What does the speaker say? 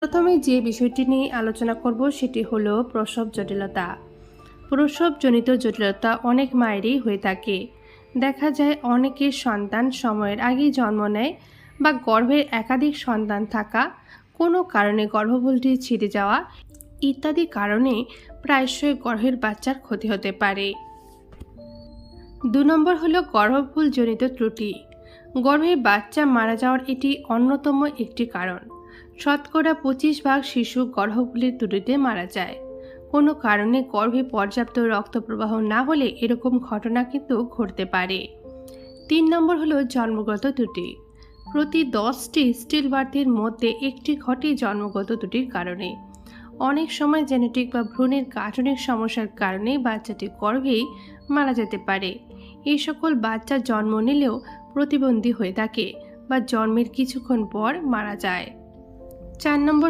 প্রথমে যে বিষয়টি নিয়ে আলোচনা করব সেটি হলো প্রসব জটিলতা। প্রসবজনিত জটিলতা অনেক মায়েরই হয়ে থাকে। দেখা যায় অনেকের সন্তান সময়ের আগেই জন্ম নেয় বা গর্ভের একাধিক সন্তান থাকা, কোনো কারণে গর্ভফুলটি ছিঁড়ে যাওয়া ইত্যাদি কারণে প্রায়শই গর্ভের বাচ্চার ক্ষতি হতে পারে। 2 নম্বর হলো গর্ভফুলজনিত ত্রুটি। গর্ভে বাচ্চা মারা যাওয়ার এটি অন্যতম একটি কারণ। শতকরা 25% শিশু গর্ভফুলের ত্রুটিতে মারা যায়। কোনো কারণে গর্ভে পর্যাপ্ত রক্ত প্রবাহ না হলে এরকম ঘটনা কিন্তু ঘটতে পারে। 3 নম্বর হলো জন্মগত ত্রুটি। প্রতি 10টি স্টিল বার্থের মধ্যে একটি ঘটে জন্মগত ত্রুটির কারণে। অনেক সময় জেনেটিক বা ভ্রূণের গাঠনিক সমস্যার কারণে বাচ্চাটি গর্ভেই মারা যেতে পারে। এই সকল বাচ্চা জন্ম নিলেও প্রতিবন্ধী হয়ে থাকে বা জন্মের কিছুক্ষণ পর মারা যায়। 4 নম্বর